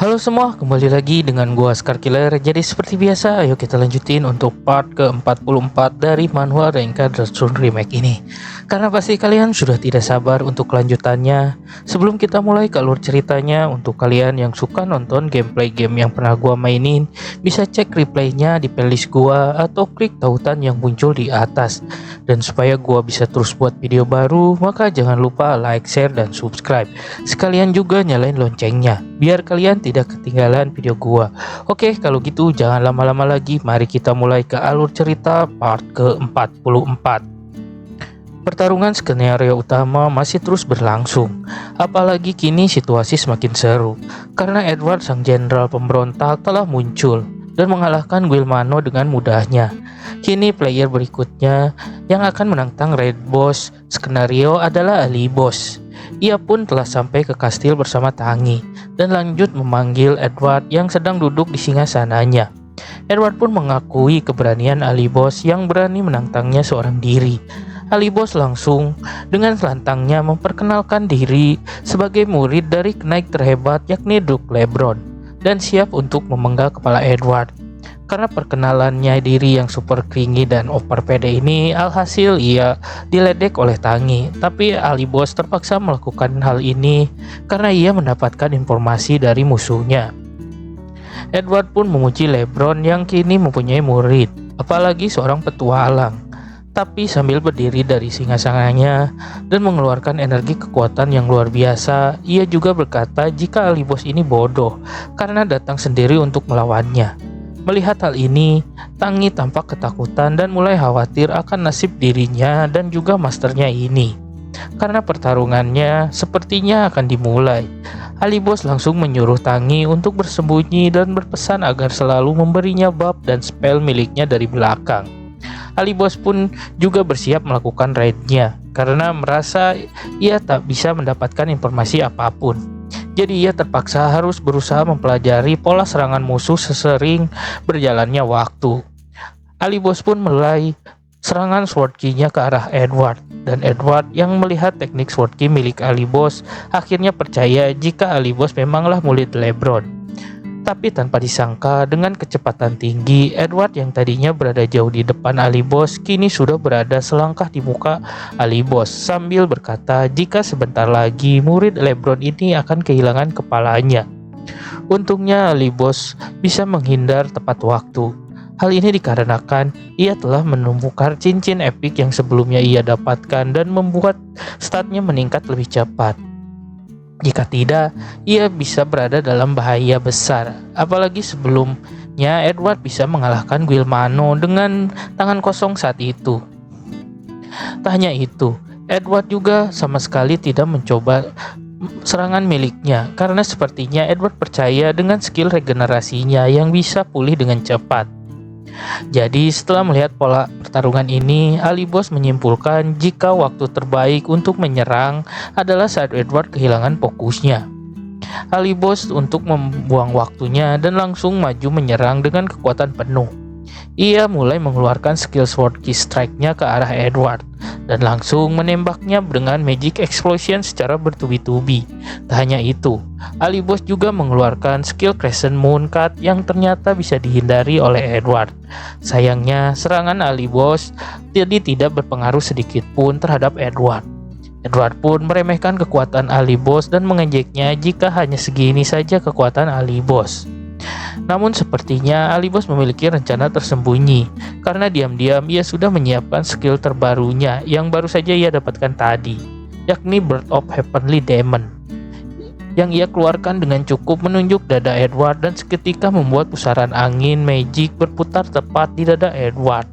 Halo semua, kembali lagi dengan gua Scar Killer. Jadi seperti biasa, ayo kita lanjutin untuk part ke-44 dari manhwa Renka Dragon Remake ini. Karena pasti kalian sudah tidak sabar untuk kelanjutannya. Sebelum kita mulai ke alur ceritanya, untuk kalian yang suka nonton gameplay game yang pernah gua mainin, bisa cek replaynya di playlist gua atau klik tautan yang muncul di atas. Dan supaya gua bisa terus buat video baru, maka jangan lupa like, share, dan subscribe. Sekalian juga nyalain loncengnya, biar kalian tidak ketinggalan video gua. Oke, kalau gitu jangan lama-lama lagi, mari kita mulai ke alur cerita part ke-44. Pertarungan skenario utama masih terus berlangsung, apalagi kini situasi semakin seru, karena Edward sang jenderal pemberontak telah muncul dan mengalahkan Guillermo dengan mudahnya. Kini player berikutnya yang akan menantang Red Boss skenario adalah Ali Boss. Ia pun telah sampai ke kastil bersama Tangi dan lanjut memanggil Edward yang sedang duduk di singgasananya. Edward pun mengakui keberanian Ali Boss yang berani menantangnya seorang diri. Ali Boss langsung dengan lantangnya memperkenalkan diri sebagai murid dari kenaik terhebat yakni Duke Lebron dan siap untuk memenggal kepala Edward. Karena perkenalannya diri yang super clingy dan over pede ini, alhasil ia diledek oleh Tangi. Tapi Ali Boss terpaksa melakukan hal ini karena ia mendapatkan informasi dari musuhnya. Edward pun memuji Lebron yang kini mempunyai murid, apalagi seorang petualang. Tapi sambil berdiri dari singgasananya dan mengeluarkan energi kekuatan yang luar biasa, ia juga berkata jika Ali Boss ini bodoh karena datang sendiri untuk melawannya. Melihat hal ini, Tangi tampak ketakutan dan mulai khawatir akan nasib dirinya dan juga masternya ini. Karena pertarungannya sepertinya akan dimulai. Ali Boss langsung menyuruh Tangi untuk bersembunyi dan berpesan agar selalu memberinya buff dan spell miliknya dari belakang. Ali Boss pun juga bersiap melakukan raidnya karena merasa ia tak bisa mendapatkan informasi apapun. Jadi ia terpaksa harus berusaha mempelajari pola serangan musuh sesering berjalannya waktu. Ali Boss pun mulai serangan sword key-nya ke arah Edward, dan Edward yang melihat teknik sword key milik Ali Boss akhirnya percaya jika Ali Boss memanglah murid Lebron. Tapi tanpa disangka, dengan kecepatan tinggi, Edward yang tadinya berada jauh di depan Ali Boss kini sudah berada selangkah di muka Ali Boss sambil berkata jika sebentar lagi murid Lebron ini akan kehilangan kepalanya. Untungnya Ali Boss bisa menghindar tepat waktu. Hal ini dikarenakan ia telah menemukan cincin epic yang sebelumnya ia dapatkan dan membuat statnya meningkat lebih cepat. Jika tidak, ia bisa berada dalam bahaya besar. Apalagi sebelumnya Edward bisa mengalahkan Guillermo dengan tangan kosong saat itu. Tak hanya itu, Edward juga sama sekali tidak mencoba serangan miliknya karena sepertinya Edward percaya dengan skill regenerasinya yang bisa pulih dengan cepat. Jadi setelah melihat pola pertarungan ini, Ali Boss menyimpulkan jika waktu terbaik untuk menyerang adalah saat Edward kehilangan fokusnya. Ali Boss untuk membuang waktunya dan langsung maju menyerang dengan kekuatan penuh. Ia mulai mengeluarkan skill sword key strike-nya ke arah Edward dan langsung menembaknya dengan magic explosion secara bertubi-tubi. Tak hanya itu, Ali Boss juga mengeluarkan skill Crescent Moon Cut yang ternyata bisa dihindari oleh Edward. Sayangnya, serangan Ali Boss jadi tidak berpengaruh sedikit pun terhadap Edward. Edward pun meremehkan kekuatan Ali Boss dan mengejeknya jika hanya segini saja kekuatan Ali Boss. Namun sepertinya Ali Boss memiliki rencana tersembunyi karena diam-diam ia sudah menyiapkan skill terbarunya yang baru saja ia dapatkan tadi, yakni Bird of Heavenly Demon, yang ia keluarkan dengan cukup menunjuk dada Edward dan seketika membuat pusaran angin magic berputar tepat di dada Edward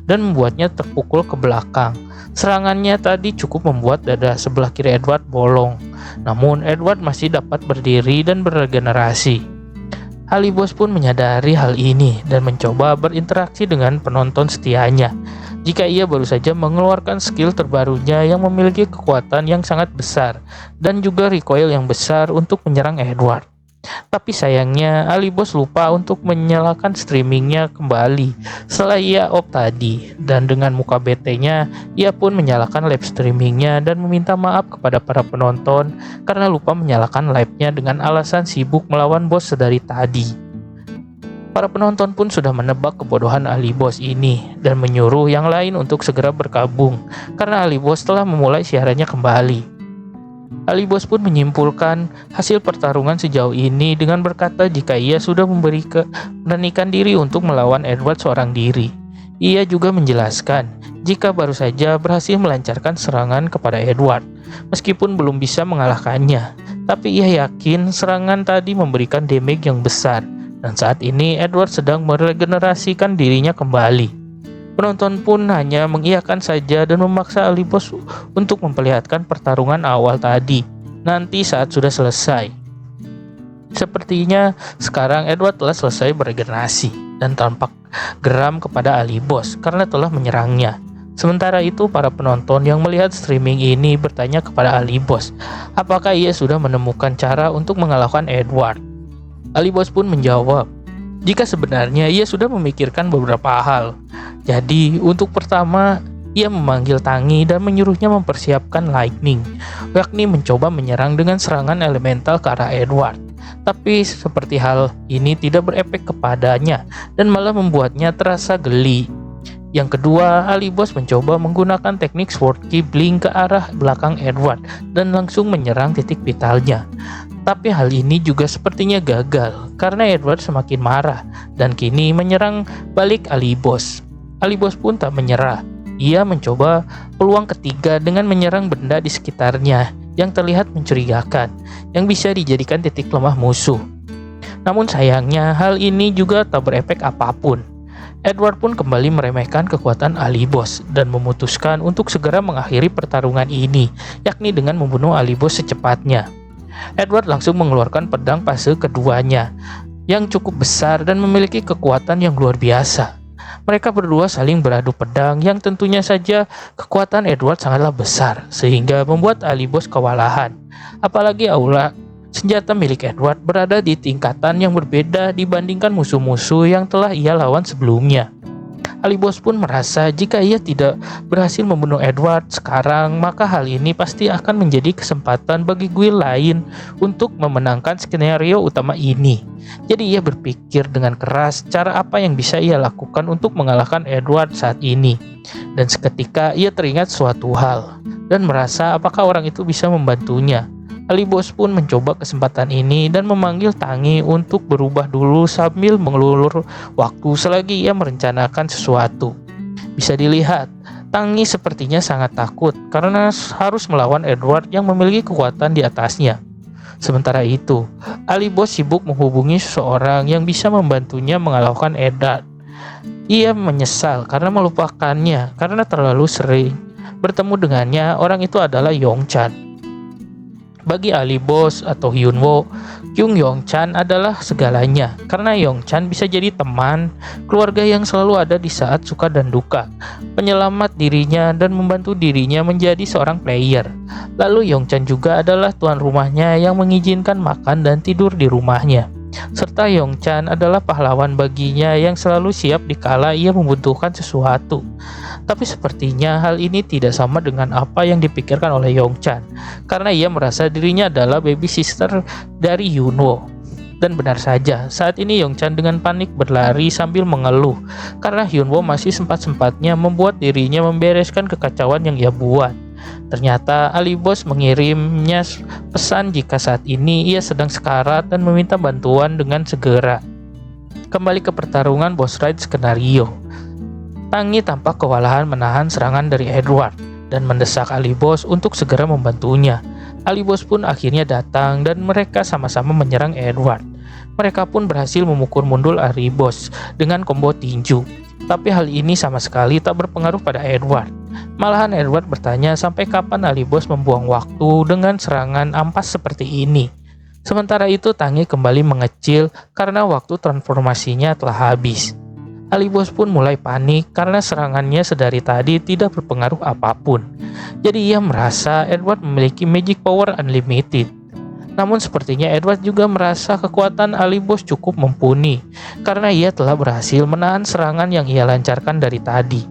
dan membuatnya terpukul ke belakang. Serangannya tadi cukup membuat dada sebelah kiri Edward bolong, namun Edward masih dapat berdiri dan beregenerasi. Ali Boss pun menyadari hal ini dan mencoba berinteraksi dengan penonton setianya jika ia baru saja mengeluarkan skill terbarunya yang memiliki kekuatan yang sangat besar dan juga recoil yang besar untuk menyerang Edward. Tapi sayangnya Ali Bos lupa untuk menyalakan streamingnya kembali setelah ia off tadi. Dan dengan muka betenya, ia pun menyalakan live streamingnya dan meminta maaf kepada para penonton karena lupa menyalakan live-nya dengan alasan sibuk melawan bos sedari tadi. Para penonton pun sudah menebak kebodohan Ali Bos ini dan menyuruh yang lain untuk segera bergabung karena Ali Bos telah memulai siarannya kembali. Ali Bos pun menyimpulkan hasil pertarungan sejauh ini dengan berkata jika ia sudah memberanikan diri untuk melawan Edward seorang diri. Ia juga menjelaskan jika baru saja berhasil melancarkan serangan kepada Edward, meskipun belum bisa mengalahkannya. Tapi ia yakin serangan tadi memberikan damage yang besar, dan saat ini Edward sedang meregenerasikan dirinya kembali. Penonton pun hanya mengiyakan saja dan memaksa Ali Bos untuk memperlihatkan pertarungan awal tadi nanti saat sudah selesai. Sepertinya sekarang Edward telah selesai beregenerasi dan tampak geram kepada Ali Bos karena telah menyerangnya. Sementara itu para penonton yang melihat streaming ini bertanya kepada Ali Bos apakah ia sudah menemukan cara untuk mengalahkan Edward. Ali Bos pun menjawab jika sebenarnya ia sudah memikirkan beberapa hal. Jadi untuk pertama ia memanggil Tangi dan menyuruhnya mempersiapkan Lightning, yakni mencoba menyerang dengan serangan elemental ke arah Edward. Tapi seperti hal ini tidak berefek kepadanya dan malah membuatnya terasa geli. Yang kedua, Ali Bos mencoba menggunakan teknik Sword Key Blink ke arah belakang Edward dan langsung menyerang titik vitalnya. Tapi hal ini juga sepertinya gagal karena Edward semakin marah dan kini menyerang balik Ali Bos. Ali Bos pun tak menyerah. Ia mencoba peluang ketiga dengan menyerang benda di sekitarnya yang terlihat mencurigakan, yang bisa dijadikan titik lemah musuh. Namun sayangnya hal ini juga tak berefek apapun. Edward pun kembali meremehkan kekuatan Ali Bos dan memutuskan untuk segera mengakhiri pertarungan ini, yakni dengan membunuh Ali Bos secepatnya. Edward langsung mengeluarkan pedang fase keduanya yang cukup besar dan memiliki kekuatan yang luar biasa. Mereka berdua saling beradu pedang yang tentunya saja kekuatan Edward sangatlah besar sehingga membuat Ali Bos kewalahan. Apalagi aula senjata milik Edward berada di tingkatan yang berbeda dibandingkan musuh-musuh yang telah ia lawan sebelumnya. Ali Bos pun merasa jika ia tidak berhasil membunuh Edward sekarang, maka hal ini pasti akan menjadi kesempatan bagi guild lain untuk memenangkan skenario utama ini. Jadi ia berpikir dengan keras cara apa yang bisa ia lakukan untuk mengalahkan Edward saat ini. Dan seketika ia teringat suatu hal dan merasa apakah orang itu bisa membantunya. Ali Bos pun mencoba kesempatan ini dan memanggil Tangi untuk berubah dulu sambil mengelulur waktu selagi ia merencanakan sesuatu. Bisa dilihat, Tangi sepertinya sangat takut karena harus melawan Edward yang memiliki kekuatan di atasnya. Sementara itu, Ali Bos sibuk menghubungi seseorang yang bisa membantunya mengalahkan Edward. Ia menyesal karena melupakannya karena terlalu sering bertemu dengannya. Orang itu adalah Yongchan. Bagi Ali Bos atau Hyunwoo, Kyung Yongchan adalah segalanya karena Yongchan bisa jadi teman, keluarga yang selalu ada di saat suka dan duka, penyelamat dirinya dan membantu dirinya menjadi seorang player. Lalu Yongchan juga adalah tuan rumahnya yang mengizinkan makan dan tidur di rumahnya. Serta Yongchan adalah pahlawan baginya yang selalu siap dikala ia membutuhkan sesuatu. Tapi sepertinya hal ini tidak sama dengan apa yang dipikirkan oleh Yongchan, karena ia merasa dirinya adalah baby sister dari Hyunwoo. Dan benar saja, saat ini Yongchan dengan panik berlari sambil mengeluh, karena Hyunwoo masih sempat-sempatnya membuat dirinya membereskan kekacauan yang ia buat. Ternyata Ali Bos mengirimnya pesan jika saat ini ia sedang sekarat dan meminta bantuan dengan segera. Kembali ke pertarungan boss ride skenario. Tangi tampak kewalahan menahan serangan dari Edward dan mendesak Ali Bos untuk segera membantunya. Ali Bos pun akhirnya datang dan mereka sama-sama menyerang Edward. Mereka pun berhasil memukul mundur Ali Bos dengan combo tinju. Tapi hal ini sama sekali tak berpengaruh pada Edward. Malahan Edward bertanya sampai kapan Ali Bos membuang waktu dengan serangan ampas seperti ini. Sementara itu Tangi kembali mengecil karena waktu transformasinya telah habis. Ali Bos pun mulai panik karena serangannya sedari tadi tidak berpengaruh apapun. Jadi ia merasa Edward memiliki magic power unlimited. Namun sepertinya Edward juga merasa kekuatan Alibos cukup mumpuni karena ia telah berhasil menahan serangan yang ia lancarkan dari tadi.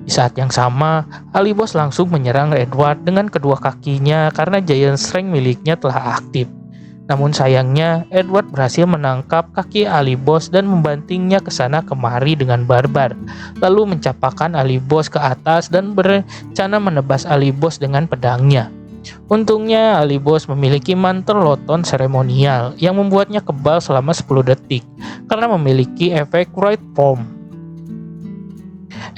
Di saat yang sama, Alibos langsung menyerang Edward dengan kedua kakinya karena Giant Strength miliknya telah aktif. Namun sayangnya, Edward berhasil menangkap kaki Alibos dan membantingnya ke sana kemari dengan barbar, lalu mencapakkan Alibos ke atas dan berencana menebas Alibos dengan pedangnya. Untungnya Alibos memiliki mantel loton seremonial yang membuatnya kebal selama 10 detik karena memiliki efek right palm.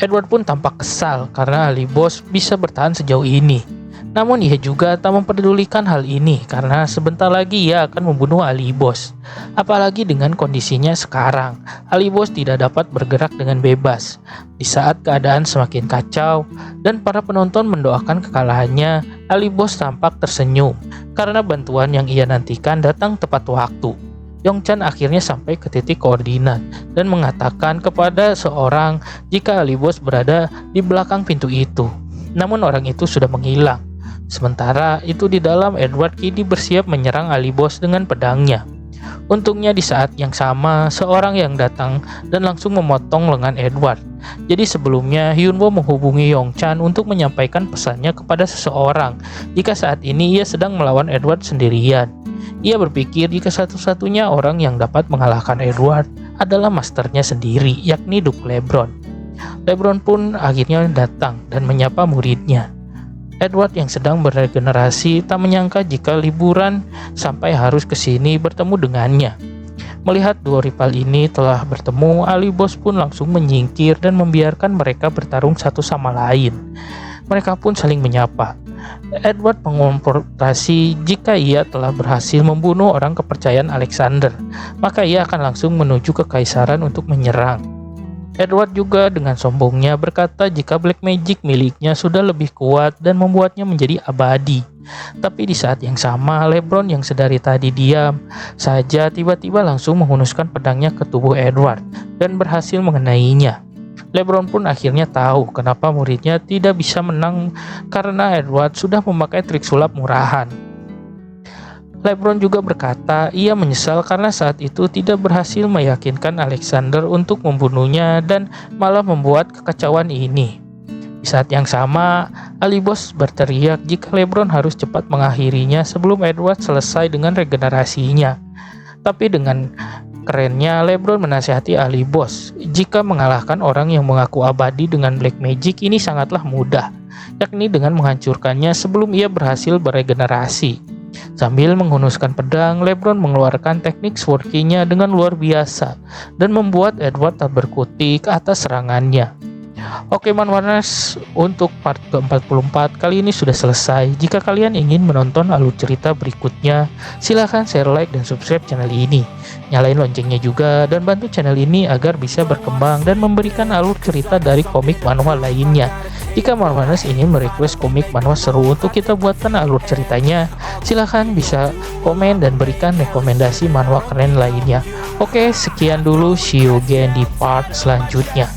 Edward pun tampak kesal karena Alibos bisa bertahan sejauh ini. Namun ia juga tak mempedulikan hal ini karena sebentar lagi ia akan membunuh Alibos. Apalagi dengan kondisinya sekarang, Alibos tidak dapat bergerak dengan bebas. Di saat keadaan semakin kacau dan para penonton mendoakan kekalahannya, Alibos tampak tersenyum karena bantuan yang ia nantikan datang tepat waktu. Yongchan akhirnya sampai ke titik koordinat dan mengatakan kepada seorang jika Alibos berada di belakang pintu itu. Namun orang itu sudah menghilang. Sementara itu di dalam, Edward kini bersiap menyerang Alibos dengan pedangnya. Untungnya di saat yang sama, seorang yang datang dan langsung memotong lengan Edward. Jadi sebelumnya Hyunwoo menghubungi Yongchan untuk menyampaikan pesannya kepada seseorang jika saat ini ia sedang melawan Edward sendirian. Ia berpikir jika satu-satunya orang yang dapat mengalahkan Edward adalah masternya sendiri, yakni Duke LeBron. LeBron pun akhirnya datang dan menyapa muridnya. Edward yang sedang beregenerasi tak menyangka jika liburan sampai harus ke sini bertemu dengannya. Melihat dua rival ini telah bertemu, Alibos pun langsung menyingkir dan membiarkan mereka bertarung satu sama lain. Mereka pun saling menyapa. Edward mengonfrontasi jika ia telah berhasil membunuh orang kepercayaan Alexander, maka ia akan langsung menuju ke Kaisaran untuk menyerang. Edward juga dengan sombongnya berkata jika Black Magic miliknya sudah lebih kuat dan membuatnya menjadi abadi. Tapi di saat yang sama, LeBron yang sedari tadi diam saja tiba-tiba langsung menghunuskan pedangnya ke tubuh Edward dan berhasil mengenainya. LeBron pun akhirnya tahu kenapa muridnya tidak bisa menang karena Edward sudah memakai trik sulap murahan. LeBron juga berkata ia menyesal karena saat itu tidak berhasil meyakinkan Alexander untuk membunuhnya dan malah membuat kekacauan ini. Di saat yang sama, Alibos berteriak jika LeBron harus cepat mengakhirinya sebelum Edward selesai dengan regenerasinya. Tapi dengan kerennya, LeBron menasihati Alibos jika mengalahkan orang yang mengaku abadi dengan Black Magic ini sangatlah mudah, yakni dengan menghancurkannya sebelum ia berhasil beregenerasi. Sambil menghunuskan pedang, LeBron mengeluarkan teknik sword key-nya dengan luar biasa dan membuat Edward tak berkutik atas serangannya. Oke Manhwaners, untuk part ke-44 kali ini sudah selesai. Jika kalian ingin menonton alur cerita berikutnya, silahkan share, like, dan subscribe channel ini. Nyalain loncengnya juga dan bantu channel ini agar bisa berkembang dan memberikan alur cerita dari komik manhwa lainnya. Jika Manhwaners ingin merequest komik manhwa seru untuk kita buatkan alur ceritanya, silahkan bisa komen dan berikan rekomendasi manhwa keren lainnya. Oke, sekian dulu, see you again di part selanjutnya.